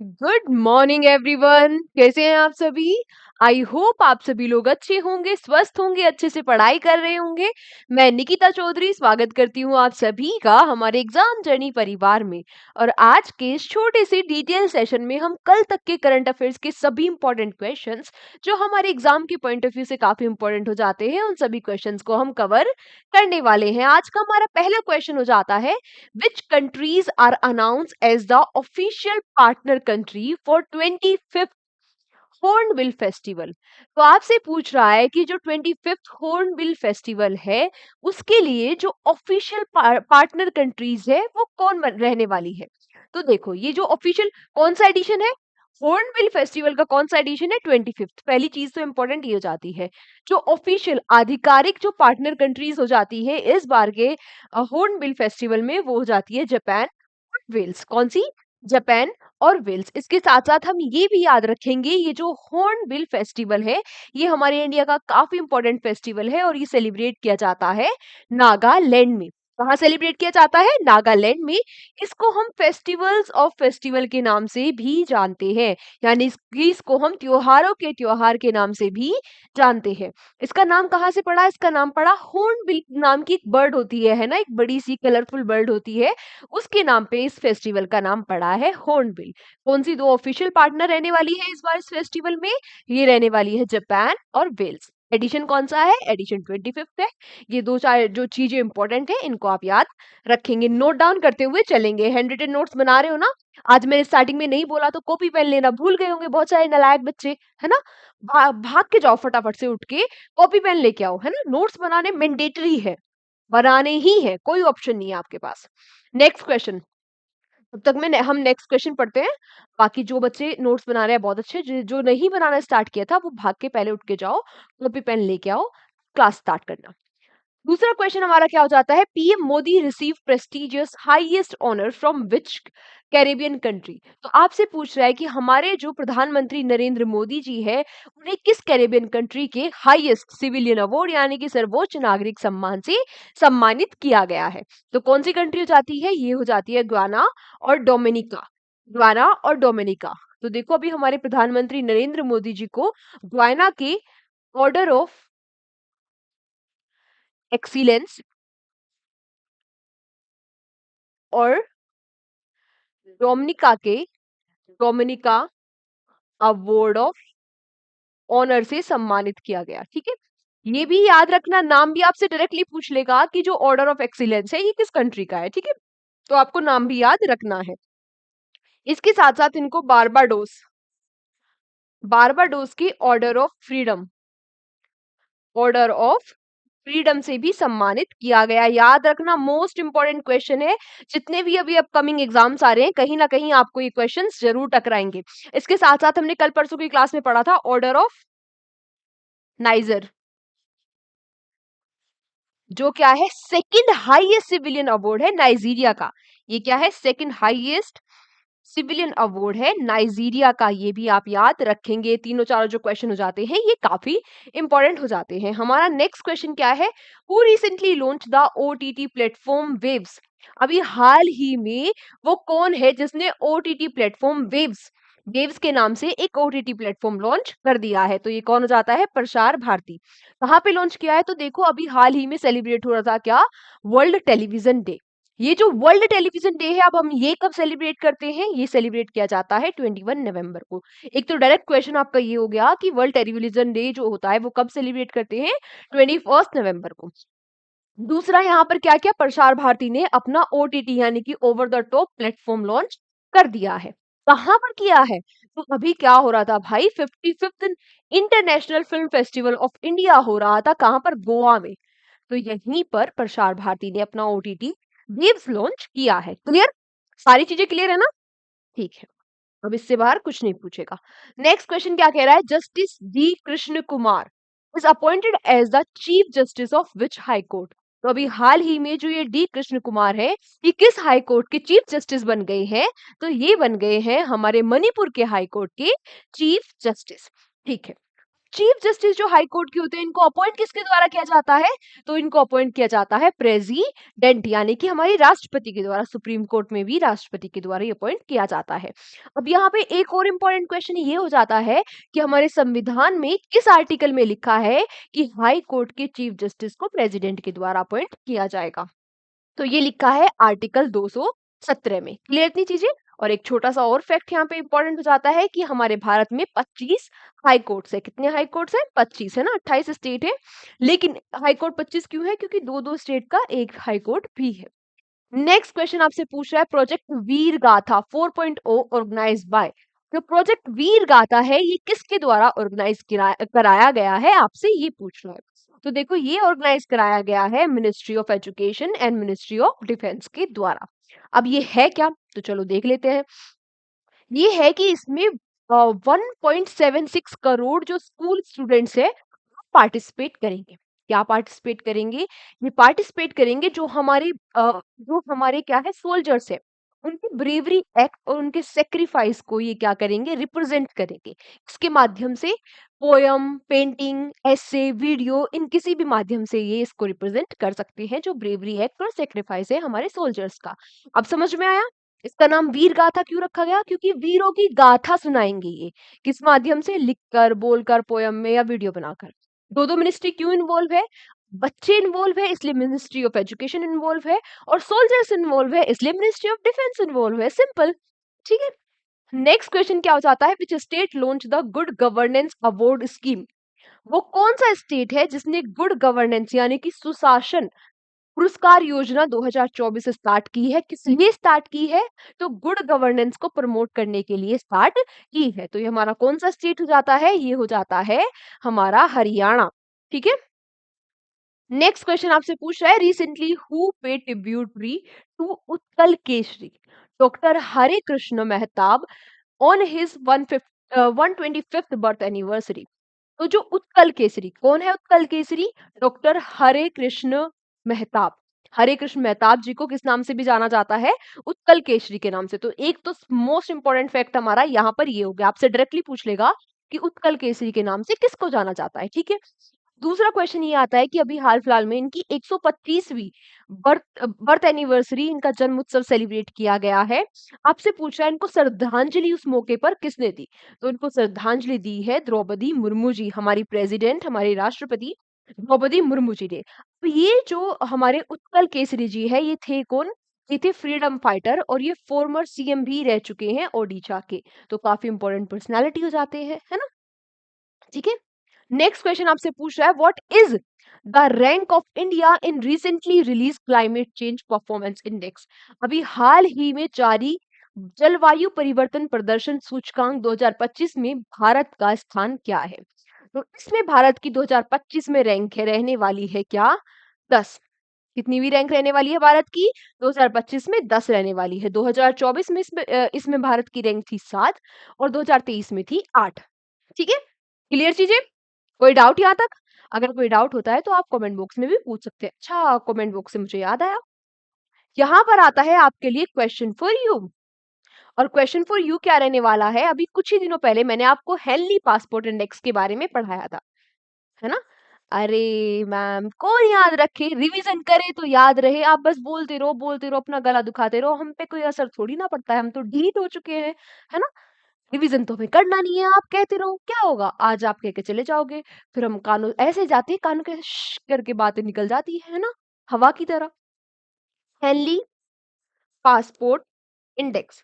Good morning everyone. कैसे हैं आप सभी? आई होप आप सभी लोग अच्छे होंगे, स्वस्थ होंगे, अच्छे से पढ़ाई कर रहे होंगे। मैं निकिता चौधरी स्वागत करती हूँ आप सभी का हमारे एग्जाम जर्नी परिवार में। और आज के इस छोटे से डिटेल सेशन में हम कल तक के करंट अफेयर्स के सभी इंपॉर्टेंट क्वेश्चंस जो हमारे एग्जाम के पॉइंट ऑफ व्यू से काफी इंपॉर्टेंट हो जाते हैं, उन सभी क्वेश्चंस को हम कवर करने वाले हैं। आज का हमारा पहला क्वेश्चन हो जाता है, which countries are announced as the official partner country for 25th hornbill festival. तो आपसे पूछ रहा है कि जो 25th हॉर्नबिल फेस्टिवल है उसके लिए जो ऑफिशियल पार्टनर कंट्रीज है वो कौन रहने वाली है। तो देखो, ये जो ऑफिशियल कौन सा एडिशन है, हॉर्नबिल फेस्टिवल का कौन सा एडिशन है, 25th। पहली चीज तो इंपॉर्टेंट ये हो जाती है, जो ऑफिशियल आधिकारिक जो पार्टनर कंट्रीज हो जाती है इस बार के हॉर्नबिल फेस्टिवल में, वो हो जाती है जापान, वेल्स। कौन सी? जापान और वेल्स। इसके साथ साथ हम ये भी याद रखेंगे, ये जो हॉर्नबिल फेस्टिवल है ये हमारे इंडिया का काफी इंपॉर्टेंट फेस्टिवल है और ये सेलिब्रेट किया जाता है नागालैंड में। कहाँ सेलिब्रेट किया जाता है? नागालैंड में। इसको हम फेस्टिवल्स ऑफ फेस्टिवल के नाम से भी जानते हैं, यानी इसको हम त्योहारों के त्योहार के नाम से भी जानते हैं। इसका नाम कहाँ से पड़ा? इसका नाम पड़ा हॉर्नबिल नाम की एक बर्ड होती है ना, एक बड़ी सी कलरफुल बर्ड होती है, उसके नाम पे इस फेस्टिवल का नाम पड़ा है हॉर्नबिल। कौन सी दो ऑफिशियल पार्टनर रहने वाली है इस बार इस फेस्टिवल में? ये रहने वाली है जापान और वेल्स। एडिशन कौन सा है? एडिशन 25th है। ये दो चार जो चीजें इंपॉर्टेंट है इनको आप याद रखेंगे, नोट डाउन करते हुए चलेंगे। हैंड रिटन नोट्स बना रहे हो ना? आज मैंने स्टार्टिंग में नहीं बोला तो कॉपी पेन लेना भूल गए होंगे बहुत सारे नालायक बच्चे, है ना? भाग के जाओ फटाफट से उठ के, कॉपी पेन लेके आओ, है ना? नोट्स बनाने मैंडेटरी है, बनाने ही है, कोई ऑप्शन नहीं है आपके पास। Next question. तब तक में हम नेक्स्ट क्वेश्चन पढ़ते हैं। बाकी जो बच्चे नोट्स बना रहे हैं बहुत अच्छे, जो नहीं बनाना स्टार्ट किया था वो भाग के पहले उठ के जाओ, कॉपी पेन लेके आओ, क्लास स्टार्ट करना। दूसरा क्वेश्चन हमारा क्या हो जाता है, PM Modi receive prestigious highest honour from which Caribbean country. तो आपसे पूछ रहा है कि हमारे जो प्रधानमंत्री नरेंद्र मोदी जी है उन्हें किस कैरेबियन कंट्री के हाईएस्ट सिविलियन अवार्ड यानी कि सर्वोच्च नागरिक सम्मान से सम्मानित किया गया है। तो कौन सी कंट्री हो जाती है? ये हो जाती है ग्वाना और डोमिनिका। ग्वाना और डोमिनिका। तो देखो, अभी हमारे प्रधानमंत्री नरेंद्र मोदी जी को ग्वाना के ऑर्डर ऑफ एक्सीलेंस और डोमिनिका अवार्ड ऑफ ऑनर से सम्मानित किया गया। ठीक है, ये भी याद रखना, नाम भी आपसे डायरेक्टली पूछ लेगा कि जो ऑर्डर ऑफ एक्सीलेंस है ये किस कंट्री का है। ठीक है, तो आपको नाम भी याद रखना है। इसके साथ साथ इनको बारबाडोस, बारबाडोस की ऑर्डर ऑफ फ्रीडम से भी सम्मानित किया गया। याद रखना, मोस्ट इंपॉर्टेंट क्वेश्चन है। जितने भी अभी अपकमिंग एग्जाम्स आ रहे हैं कहीं ना कहीं आपको ये क्वेश्चंस जरूर टकराएंगे। इसके साथ साथ हमने कल परसों की क्लास में पढ़ा था ऑर्डर ऑफ नाइजर, जो क्या है, सेकंड हाईएस्ट सिविलियन अवार्ड है नाइजीरिया का। ये क्या है? सेकंड हाईएस्ट सिविलियन अवार्ड है नाइजीरिया का। ये भी आप याद रखेंगे। तीनों चारों जो क्वेश्चन हो जाते हैं ये काफी इंपॉर्टेंट हो जाते हैं। हमारा नेक्स्ट क्वेश्चन क्या है, who recently launch the OTT platform waves. अभी हाल ही में वो कौन है जिसने ओटीटी प्लेटफॉर्म वेव्स, वेव्स के नाम से एक ओटीटी प्लेटफॉर्म लॉन्च कर दिया है? तो ये कौन हो जाता है? प्रसार भारती। कहाँ पे लॉन्च किया है? तो देखो, अभी हाल ही में सेलिब्रेट हो रहा था क्या, वर्ल्ड टेलीविजन डे। ये जो वर्ल्ड टेलीविजन डे है, अब हम ये कब सेलिब्रेट करते हैं? ये सेलिब्रेट किया जाता है 21 नवंबर को। एक तो डायरेक्ट क्वेश्चन आपका ये हो गया कि वर्ल्ड टेलीविजन डे जो होता है वो कब सेलिब्रेट करते हैं? 21 नवंबर को। दूसरा, यहाँ पर क्या क्या, प्रसार भारती ने अपना ओटीटी यानी कि over the top platform launch कर दिया है। कहाँ पर किया है? तो अभी क्या हो रहा था भाई, 55th international film festival of India हो रहा था। कहाँ पर? गोवा में। तो यहीं पर प्रसार भारती ने अपना ओटीटी वेव्स लॉन्च किया है। क्लियर? सारी चीजें क्लियर है ना? ठीक है, अब इससे बाहर कुछ नहीं पूछेगा। नेक्स्ट क्वेश्चन क्या कह रहा है, justice D Krishna Kumar is appointed as the chief justice of which high court. तो अभी हाल ही में जो ये डी कृष्ण कुमार है ये किस हाई कोर्ट के चीफ जस्टिस बन गए हैं? तो ये बन गए हैं हमारे मणिपुर के हाई कोर्ट के चीफ जस्टिस। ठीक है, चीफ जस्टिस जो हाई कोर्ट के होते हैं इनको अपॉइंट किसके द्वारा किया जाता है? तो इनको अपॉइंट किया जाता है प्रेसिडेंट यानी कि हमारी राष्ट्रपति के द्वारा। सुप्रीम कोर्ट में भी राष्ट्रपति के द्वारा ही अपॉइंट किया जाता है। अब यहाँ पे एक और इम्पोर्टेंट क्वेश्चन ये हो जाता है कि हमारे संविधान में किस आर्टिकल में लिखा है कि हाई कोर्ट के चीफ जस्टिस को प्रेसिडेंट के द्वारा अपॉइंट किया जाएगा? तो ये लिखा है आर्टिकल 217 में। क्लियर इतनी चीजें? और एक छोटा सा और फैक्ट यहाँ पे इंपॉर्टेंट हो जाता है कि हमारे भारत में 25 हाई कोर्ट्स है। कितने हाई कोर्ट्स हैं? 25 है ना, 28 स्टेट है। लेकिन हाई कोर्ट 25 क्यों है? क्योंकि दो दो स्टेट का एक हाई कोर्ट भी है। नेक्स्ट क्वेश्चन आपसे पूछ रहा है प्रोजेक्ट वीर गाथा 4.0 ऑर्गेनाइज बाय। जो प्रोजेक्ट वीर गाथा है ये किसके द्वारा ऑर्गेनाइज कराया गया है, आपसे ये पूछ रहा है। तो देखो ये ऑर्गेनाइज कराया गया है ministry of education and ministry of defence के द्वारा। अब ये है क्या? तो चलो देख लेते हैं। ये है कि इसमें 1.76 करोड़ जो स्कूल स्टूडेंट्स है पार्टिसिपेट करेंगे। क्या पार्टिसिपेट करेंगे? ये पार्टिसिपेट करेंगे जो हमारे क्या है सोल्जर्स है उनकी ब्रेवरी एक्ट और उनके सेक्रीफाइस को ये क्या करेंगे? रिप्रेजेंट करेंगे। इसके माध्यम से पोयम, पेंटिंग, एसे, वीडियो इन किसी भी माध्यम से ये इसको रिप्रेजेंट कर सकते हैं जो ब्रेवरी एक्ट और सेक्रीफाइस है हमारे सोल्जर्स का। अब समझ में आया? इसका नाम वीर गाथा क्यों रखा गया? क्योंकि वीरों की गाथा सुनाएंगे ये। किस माध्यम से? लिखकर, बोलकर, पोयम में या वीडियो बनाकर। दो दो मिनिस्ट्री क्यों इन्वॉल्व है? बच्चे इन्वॉल्व है इसलिए मिनिस्ट्री ऑफ एजुकेशन इन्वॉल्व है, और सोल्जर्स इन्वॉल्व है इसलिए मिनिस्ट्री ऑफ डिफेंस इन्वॉल्व है। सिंपल। ठीक है। नेक्स्ट क्वेश्चन क्या हो जाता है? Which state launch the good governance award scheme? वो कौन सा स्टेट है जिसने गुड गवर्नेंस यानी कि सुशासन पुरस्कार योजना 2024 स्टार्ट की है? किस लिए स्टार्ट की है? तो गुड गवर्नेंस को प्रमोट करने के लिए स्टार्ट की है। तो ये हमारा कौन सा स्टेट हो जाता है? ये हो जाता है हमारा हरियाणा। ठीक है। नेक्स्ट क्वेश्चन आपसे पूछ रहा है recently who paid tributary to Utkal Kesari doctor Hare Krushna Mahtab on his 125th birth anniversary. तो जो उत्कल केसरी कौन है? उत्कल केसरी डॉक्टर हरे कृष्ण मेहताब। हरे कृष्ण मेहताब जी को किस नाम से भी जाना जाता है? उत्कल केसरी के नाम से। तो एक तो मोस्ट इंपॉर्टेंट फैक्ट हमारा यहाँ पर ये हो गया, आपसे डायरेक्टली पूछ लेगा कि उत्कल केसरी के नाम से किसको जाना जाता है। ठीक है। दूसरा क्वेश्चन ये आता है कि अभी हाल फिलहाल में इनकी 125वीं बर्थ बर्थ एनिवर्सरी, इनका जन्म उत्सव सेलिब्रेट किया गया है। आपसे पूछ रहा है इनको श्रद्धांजलि उस मौके पर किसने दी? तो इनको श्रद्धांजलि दी है द्रौपदी मुर्मू जी, हमारी प्रेसिडेंट, हमारी राष्ट्रपति द्रौपदी मुर्मू जी ने। तो ये जो हमारे उत्कल केसरी जी है ये थे कौन? ये थे फ्रीडम फाइटर और ये फॉर्मर सीएम भी रह चुके हैं ओडिशा के। तो काफी इंपॉर्टेंट पर्सनैलिटी हो जाते हैं, है ना? ठीक है। नेक्स्ट क्वेश्चन आपसे पूछ रहा है what is the rank of India in recently release climate change performance index? अभी हाल ही में जारी जलवायु परिवर्तन प्रदर्शन सूचकांक 2025 में भारत का स्थान क्या है? तो इसमें भारत की 2025 में रैंक है रहने वाली है क्या? 10। कितनी भी रैंक रहने वाली है भारत की? 2025 में 10 रहने वाली है। 2024 में इसमें भारत की रैंक थी 7 और 2023 में थी 8। ठीक है। क्लियर चीजें? कोई डाउट यहाँ तक? अगर कोई डाउट होता है तो आप कमेंट बॉक्स में भी पूछ सकते हैं। अच्छा, कमेंट बॉक्स से मुझे याद आया, यहाँ पर आता है आपके लिए क्वेश्चन फॉर यू। और क्वेश्चन फॉर यू क्या रहने वाला है? अभी कुछ ही दिनों पहले मैंने आपको हेनली पासपोर्ट इंडेक्स के बारे में पढ़ाया था, है ना? अरे मैम, कौन याद रखे? रिवीजन करे तो याद रहे। आप बस बोलते रहो, अपना गला दुखाते रहो, हम पे कोई असर थोड़ी ना पड़ता है, हम तो ढीठ हो चुके हैं, है ना? रिवीजन तो हमें करना नहीं है, आप कहते रहो, क्या होगा? आज आप कह के चले जाओगे, फिर हम कानों ऐसे जाते हैं, कानों के श्श करके बातें निकल जाती है ना? हवा की तरह। हेनली पासपोर्ट इंडेक्स,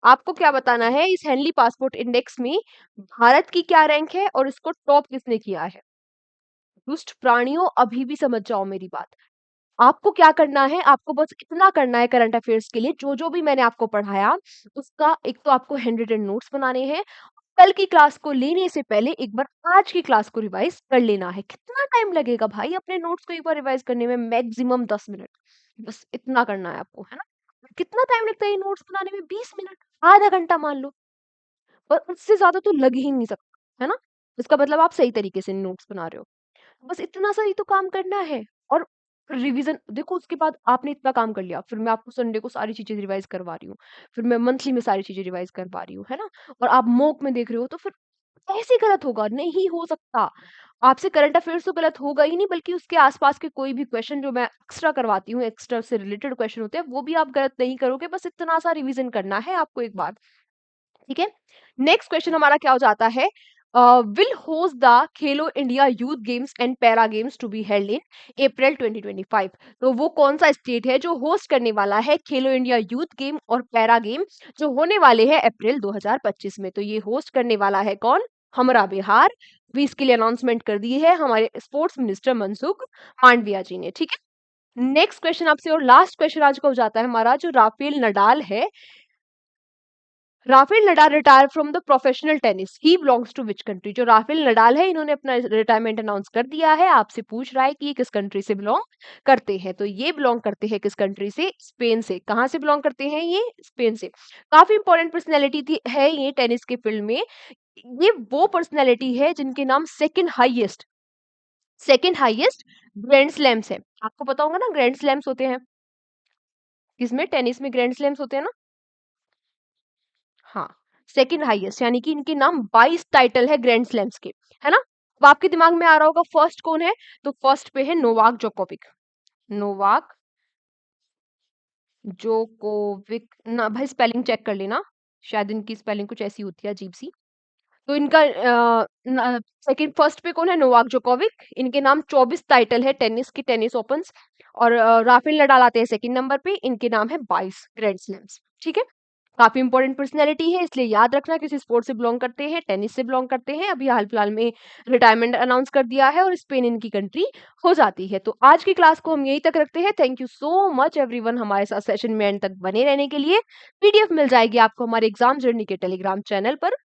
आपको क्या बताना है? इस हेनली पासपोर्ट इंडेक्स में भारत की क्या रैंक है और इसको टॉप किसने किया है? दुष्ट प्राणियों, अभी भी समझ जाओ मेरी बात। आपको क्या करना है? आपको बस इतना करना है करंट अफेयर्स के लिए, जो भी मैंने आपको पढ़ाया उसका एक तो आपको हैंड रिटन नोट्स बनाने हैं। कल की क्लास को लेने से पहले एक बार आज की क्लास को रिवाइज कर लेना है। कितना टाइम लगेगा भाई अपने नोट्स को एक बार रिवाइज करने में? मैक्सिमम 10 मिनट, बस इतना करना है आपको, है ना? कितना टाइम लगता है ये नोट्स बनाने में? 20 मिनट, आधा घंटा मान लो, पर उससे ज्यादा तो लग ही नहीं सकता, है ना? इसका मतलब आप सही तरीके से नोट्स बना रहे हो। बस इतना सा ही तो काम करना है। और रिवीजन देखो, उसके बाद आपने इतना काम कर लिया, फिर मैं आपको संडे को सारी चीजें रिवाइज करवा रही हूँ, फिर मैं मंथली में सारी चीजें रिवाइज करवा रही हूँ, है ना? और आप मॉक में देख रहे हो तो फिर कैसे गलत होगा? नहीं हो सकता। आपसे करंट अफेयर्स तो गलत होगा ही नहीं, बल्कि उसके आस-पास के कोई भी क्वेश्चन जो मैं एक्स्ट्रा करवाती हूँ, एक्स्ट्रा से रिलेटेड क्वेश्चन होते हैं, वो भी आप गलत नहीं करोगे, बस इतना सा रिवीजन करना है आपको एक बार। ठीक है? नेक्स्ट क्वेश्चन हमारा क्या हो जाता है? Will host the Khelo India youth games and para games to be held in April 2025। तो वो कौन सा स्टेट है जो होस्ट करने वाला है खेलो इंडिया यूथ गेम और पैरा गेम जो होने वाले हैं अप्रैल 2025 में? तो ये होस्ट करने वाला है कौन? हमारा बिहार। अभी इसके लिए अनाउंसमेंट कर दी है हमारे स्पोर्ट्स मिनिस्टर मनसुख मांडविया जी ने। ठीक है? नेक्स्ट क्वेश्चन आपसे और लास्ट क्वेश्चन आज का हो जाता है हमारा, जो राफेल नडाल है, Rafael Nadal retire from the professional tennis, he belongs to which country? जो राफेल नडाल है, इन्होंने अपना रिटायरमेंट अनाउंस कर दिया है। आपसे पूछ रहा है कि ये किस कंट्री से बिलोंग करते हैं? तो ये बिलोंग करते हैं किस कंट्री से? स्पेन से। कहाँ से बिलोंग करते हैं ये? स्पेन से। काफी इंपॉर्टेंट पर्सनैलिटी थी है ये टेनिस के फील्ड में। ये वो पर्सनैलिटी है जिनके नाम सेकंड हाईएस्ट ग्रैंड स्लैम्स है। आपको पता होगा ना ग्रैंड स्लैम्स होते हैं किसमें? टेनिस में ग्रैंड स्लैम्स होते हैं ना। हाँ, सेकंड हाईएस्ट, यानी कि इनके नाम 22 टाइटल है ग्रैंड स्लैम्स के, है ना? अब आपके दिमाग में आ रहा होगा फर्स्ट कौन है? तो फर्स्ट पे है नोवाक जोकोविक। नोवाक जोकोविक ना भाई, स्पेलिंग चेक कर लेना, शायद इनकी स्पेलिंग कुछ ऐसी होती है अजीब सी। तो इनका सेकंड फर्स्ट पे कौन है? Novak Djokovic. इनके नाम 24 टाइटल है टेनिस की, टेनिस ओपन्स। और राफेल नडाल आते हैं सेकंड नंबर पे, इनके नाम है 22 ग्रैंड स्लैम्स। ठीक है? काफी इंपॉर्टेंट पर्सनैलिटी है, इसलिए याद रखना किसी स्पोर्ट से बिलोंग करते हैं, टेनिस से बिलोंग करते हैं। अभी हाल फिलहाल में रिटायरमेंट अनाउंस कर दिया है और स्पेन इनकी कंट्री हो जाती है। तो आज की क्लास को हम यहीं तक रखते हैं। Thank you so much everyone हमारे साथ सेशन में एंड तक बने रहने के लिए। पीडीएफ मिल जाएगी आपको हमारे एग्जाम जर्नी के टेलीग्राम चैनल पर,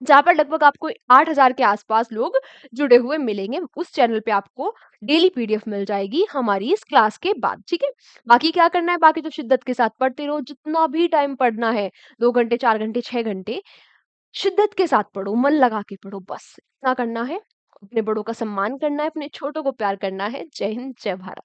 जहाँ पर लगभग आपको 8000 के आसपास लोग जुड़े हुए मिलेंगे। उस चैनल पे आपको डेली पीडीएफ मिल जाएगी हमारी इस क्लास के बाद। ठीक है? बाकी क्या करना है? बाकी तो शिद्दत के साथ पढ़ते रहो, जितना भी टाइम पढ़ना है, 2 घंटे, 4 घंटे, 6 घंटे, शिद्दत के साथ पढ़ो, मन लगा के पढ़ो, बस इतना करना है। अपने बड़ों का सम्मान करना है, अपने छोटों को प्यार करना है। जय हिंद, जय भारत।